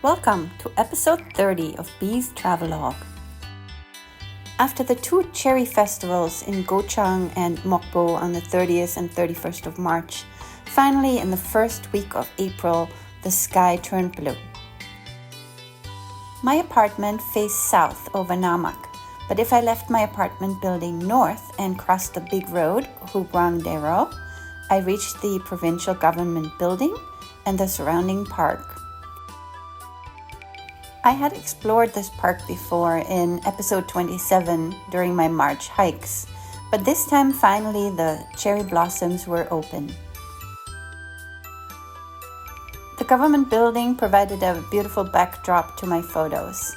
Welcome to episode 30 of Bee's Travelogue. After the two cherry festivals in Gochang and Mokpo on the 30th and 31st of March, finally in the first week of April, the sky turned blue. My apartment faced south over Namak, but if I left my apartment building north and crossed the big road, Huguang I reached the provincial government building and the surrounding park. I had explored this park before in episode 27 during my March hikes, but this time finally the cherry blossoms were open. The government building provided a beautiful backdrop to my photos.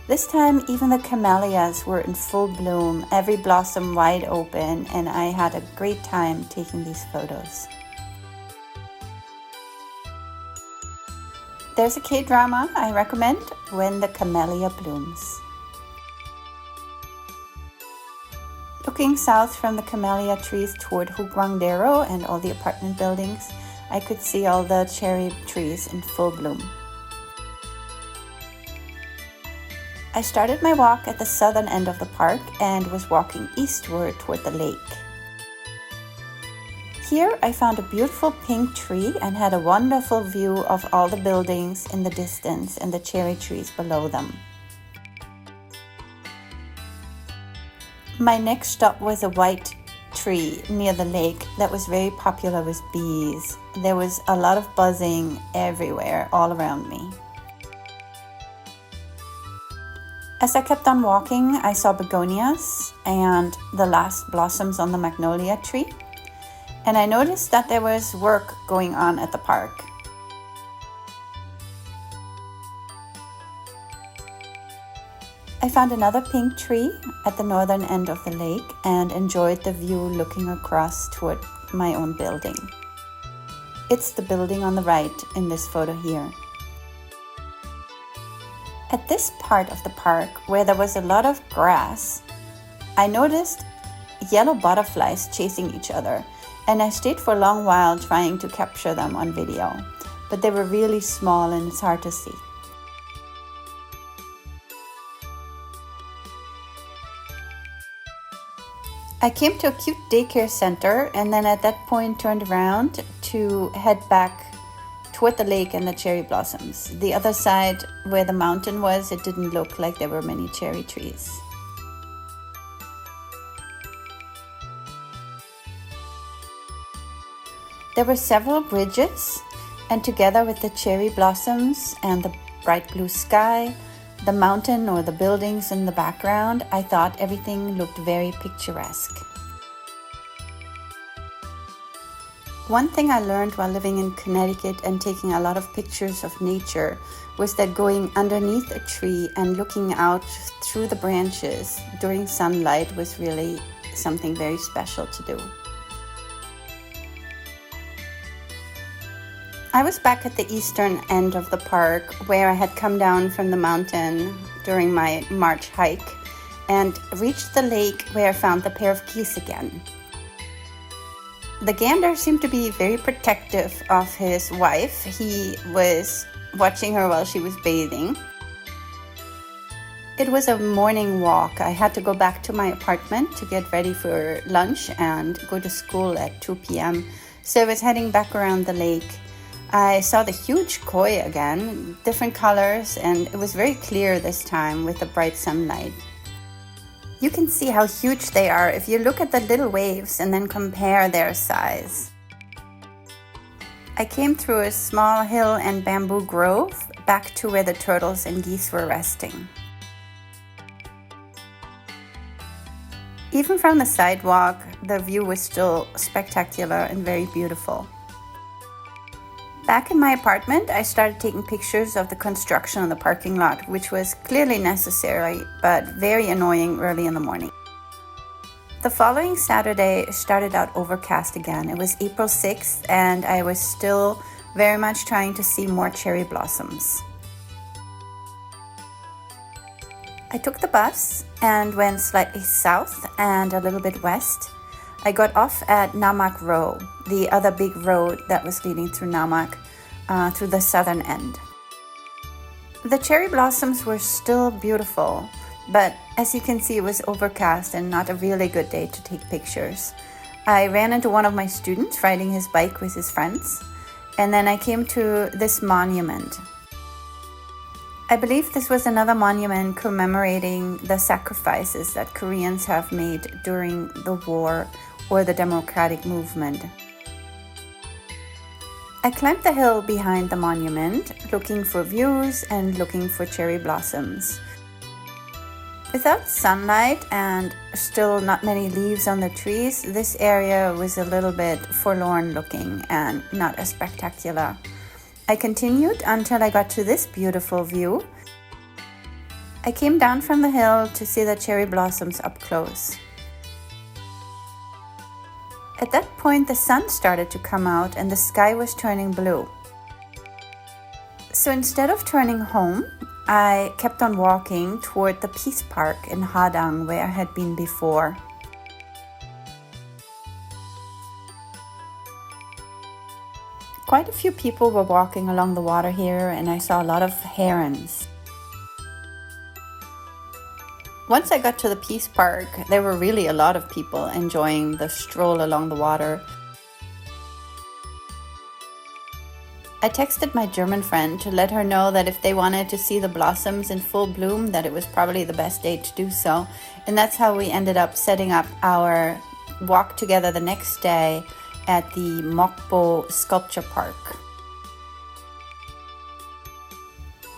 This time even the camellias were in full bloom, every blossom wide open, and I had a great time taking these photos. There's a K-drama I recommend, When the Camellia Blooms. Looking south from the camellia trees toward Huguang and all the apartment buildings, I could see all the cherry trees in full bloom. I started my walk at the southern end of the park and was walking eastward toward the lake. Here I found a beautiful pink tree and had a wonderful view of all the buildings in the distance and the cherry trees below them. My next stop was a white tree near the lake that was very popular with bees. There was a lot of buzzing everywhere, all around me. As I kept on walking, I saw begonias and the last blossoms on the magnolia tree. And I noticed that there was work going on at the park. I found another pink tree at the northern end of the lake and enjoyed the view looking across toward my own building. It's the building on the right in this photo here. At this part of the park, where there was a lot of grass, I noticed yellow butterflies chasing each other. And I stayed for a long while trying to capture them on video, but they were really small and it's hard to see. I came to a cute daycare center and then at that point turned around to head back toward the lake and the cherry blossoms. The other side where the mountain was, it didn't look like there were many cherry trees. There were several bridges, and together with the cherry blossoms and the bright blue sky, the mountain or the buildings in the background, I thought everything looked very picturesque. One thing I learned while living in Connecticut and taking a lot of pictures of nature was that going underneath a tree and looking out through the branches during sunlight was really something very special to do. I was back at the eastern end of the park where I had come down from the mountain during my March hike and reached the lake where I found the pair of geese again. The gander seemed to be very protective of his wife. He was watching her while she was bathing. It was a morning walk. I had to go back to my apartment to get ready for lunch and go to school at 2 p.m. So I was heading back around the lake. I saw the huge koi again, different colors, and it was very clear this time with the bright sunlight. You can see how huge they are if you look at the little waves and then compare their size. I came through a small hill and bamboo grove back to where the turtles and geese were resting. Even from the sidewalk, the view was still spectacular and very beautiful. Back in my apartment, I started taking pictures of the construction on the parking lot, which was clearly necessary, but very annoying early in the morning. The following Saturday started out overcast again. It was April 6th, and I was still very much trying to see more cherry blossoms. I took the bus and went slightly south and a little bit west I got off at Namak Road, the other big road that was leading through Namak, through the southern end. The cherry blossoms were still beautiful, but as you can see, it was overcast and not a really good day to take pictures. I ran into one of my students riding his bike with his friends, and then I came to this monument. I believe this was another monument commemorating the sacrifices that Koreans have made during the war or the democratic movement. I climbed the hill behind the monument, looking for views and looking for cherry blossoms. Without sunlight and still not many leaves on the trees, this area was a little bit forlorn looking and not as spectacular. I continued until I got to this beautiful view. I came down from the hill to see the cherry blossoms up close. At that point, the sun started to come out and the sky was turning blue. So instead of turning home, I kept on walking toward the Peace Park in Hadang, where I had been before. Quite a few people were walking along the water here, and I saw a lot of herons. Once I got to the Peace Park, there were really a lot of people enjoying the stroll along the water. I texted my German friend to let her know that if they wanted to see the blossoms in full bloom, that it was probably the best day to do so. And that's how we ended up setting up our walk together the next day at the Mokpo Sculpture Park.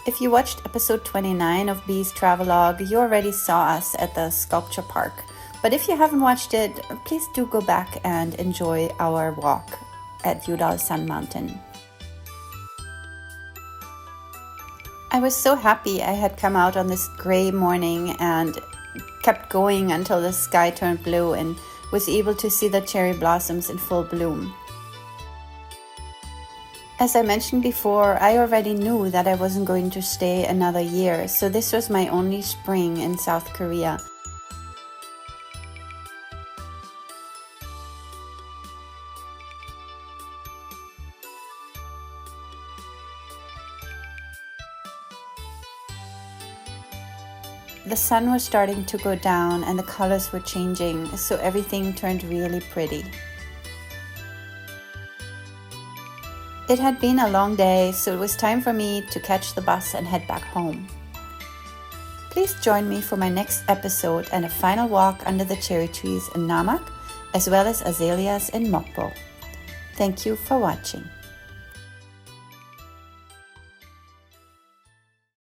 If you watched episode 29 of Bee's Travelogue, you already saw us at the sculpture park. But if you haven't watched it, please do go back and enjoy our walk at Yudal Sun Mountain. I was so happy I had come out on this gray morning and kept going until the sky turned blue and was able to see the cherry blossoms in full bloom. As I mentioned before, I already knew that I wasn't going to stay another year, so this was my only spring in South Korea. The sun was starting to go down and the colors were changing, so everything turned really pretty. It had been a long day, so it was time for me to catch the bus and head back home. Please join me for my next episode and a final walk under the cherry trees in Namak, as well as azaleas in Mokpo. Thank you for watching.